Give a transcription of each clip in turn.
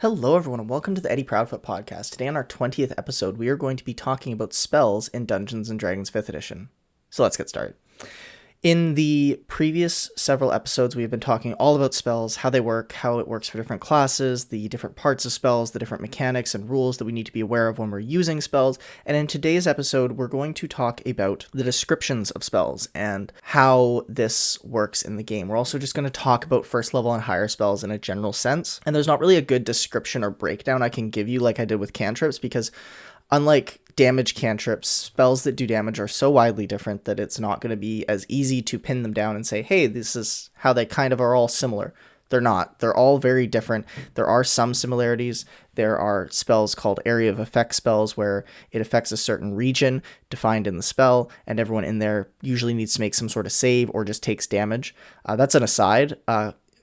Hello, everyone, and welcome to the Proudfoot podcast. Today, on our 20th episode, we are going to be talking about spells in Dungeons & Dragons 5th edition. So let's get started. In the previous several episodes, we have been talking all about spells, how they work, how it works for different classes, the different parts of spells, the different mechanics and rules that we need to be aware of when we're using spells. And in today's episode, we're going to talk about the descriptions of spells and how this works in the game. We're also just going to talk about first level and higher spells in a general sense. And there's not really a good description or breakdown I can give you like I did with cantrips, because unlike damage cantrips, spells that do damage are so widely different that it's not going to be as easy to pin them down and say, hey, this is how they kind of are all similar. They're not. They're all very different. There are some similarities. There are spells called area of effect spells where it affects a certain region defined in the spell, and everyone in there usually needs to make some sort of save or just takes damage. That's an aside.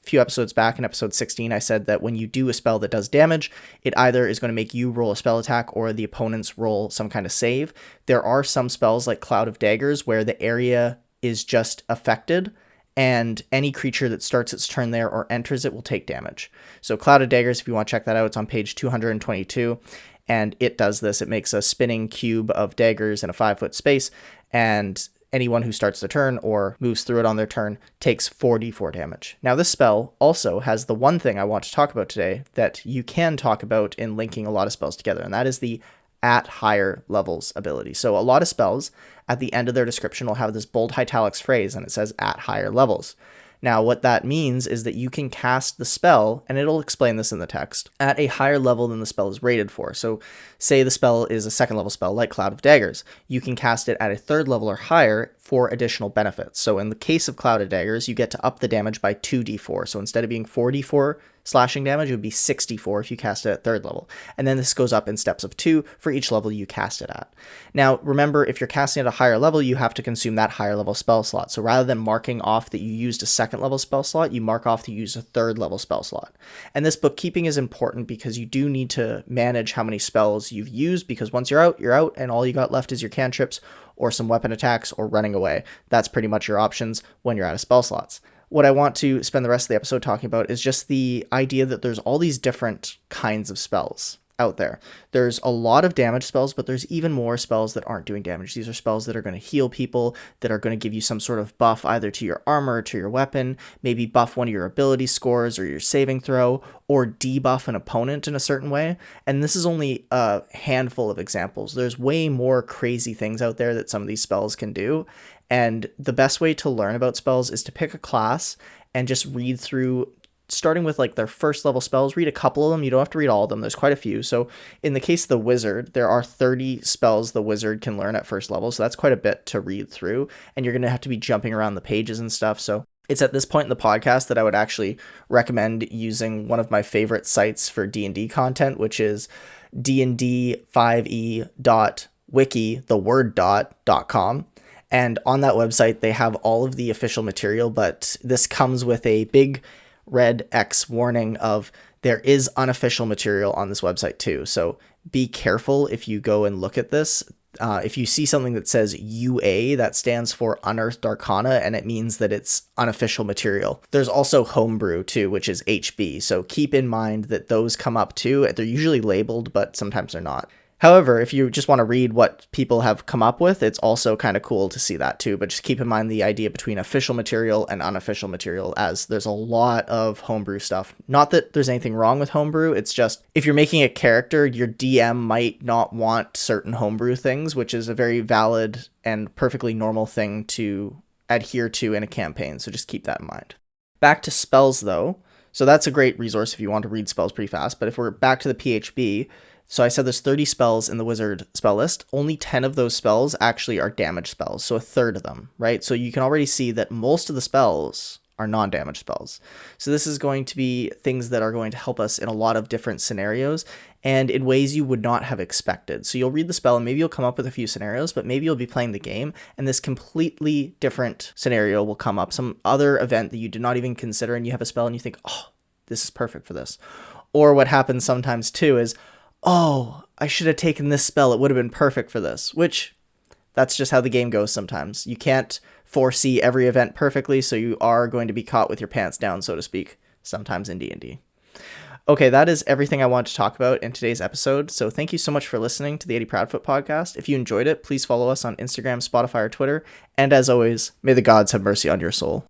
Few episodes back in episode 16, I said that when you do a spell that does damage, it either is going to make you roll a spell attack or the opponents roll some kind of save. There are some spells like Cloud of Daggers where the area is just affected, and any creature that starts its turn there or enters it will take damage. So Cloud of Daggers, if you want to check that out, it's on page 222, and it does this. It makes a spinning cube of daggers in a 5-foot space, and anyone who starts the turn or moves through it on their turn takes 4d4 damage. Now, this spell also has the one thing I want to talk about today that you can talk about in linking a lot of spells together, and that is the at higher levels ability. So a lot of spells at the end of their description will have this bold italics phrase, and it says at higher levels. Now, what that means is that you can cast the spell, and it'll explain this in the text, at a higher level than the spell is rated for. So say the spell is a second level spell like Cloud of Daggers. You can cast it at a third level or higher for additional benefits. So in the case of Cloud of Daggers, you get to up the damage by 2d4. So instead of being 4d4 slashing damage, it would be 64 if you cast it at third level. And then this goes up in steps of 2 for each level you cast it at. Now, remember, if you're casting at a higher level, you have to consume that higher level spell slot. So rather than marking off that you used a second level spell slot, you mark off that you used a third level spell slot. And this bookkeeping is important because you do need to manage how many spells you've used, because once you're out, and all you got left is your cantrips or some weapon attacks or running away. That's pretty much your options when you're out of spell slots. What I want to spend the rest of the episode talking about is just the idea that there's all these different kinds of spells out there. There's a lot of damage spells, but there's even more spells that aren't doing damage. These are spells that are going to heal people, that are going to give you some sort of buff either to your armor or to your weapon, maybe buff one of your ability scores or your saving throw, or debuff an opponent in a certain way. And this is only a handful of examples. There's way more crazy things out there that some of these spells can do. And the best way to learn about spells is to pick a class and just read through, starting with like their first level spells. Read a couple of them. You don't have to read all of them. There's quite a few. So in the case of the wizard, there are 30 spells the wizard can learn at first level. So that's quite a bit to read through, and you're going to have to be jumping around the pages and stuff. So it's at this point in the podcast that I would actually recommend using one of my favorite sites for D&D content, which is dnd5e.wiki.com. And on that website, they have all of the official material, but this comes with a big red X warning of there is unofficial material on this website too. So be careful if you go and look at this. If you see something that says UA, that stands for Unearthed Arcana, and it means that it's unofficial material. There's also Homebrew too, which is HB. So keep in mind that those come up too. They're usually labeled, but sometimes they're not. However, if you just want to read what people have come up with, it's also kind of cool to see that too. But just keep in mind the idea between official material and unofficial material, as there's a lot of homebrew stuff. Not that there's anything wrong with homebrew. It's just if you're making a character, your DM might not want certain homebrew things, which is a very valid and perfectly normal thing to adhere to in a campaign. So just keep that in mind. Back to spells though. So that's a great resource if you want to read spells pretty fast. But if we're back to the PHB, so I said there's 30 spells in the wizard spell list. Only 10 of those spells actually are damage spells, so a third of them, right? So you can already see that most of the spells are non-damage spells. So this is going to be things that are going to help us in a lot of different scenarios and in ways you would not have expected. So you'll read the spell and maybe you'll come up with a few scenarios, but maybe you'll be playing the game and this completely different scenario will come up, some other event that you did not even consider, and you have a spell and you think, oh, this is perfect for this. Or what happens sometimes too is, oh, I should have taken this spell. It would have been perfect for this, which that's just how the game goes sometimes. You can't foresee every event perfectly, so you are going to be caught with your pants down, so to speak, sometimes in D&D. Okay, that is everything I want to talk about in today's episode. So thank you so much for listening to the Eddie Proudfoot podcast. If you enjoyed it, please follow us on Instagram, Spotify, or Twitter. And as always, may the gods have mercy on your soul.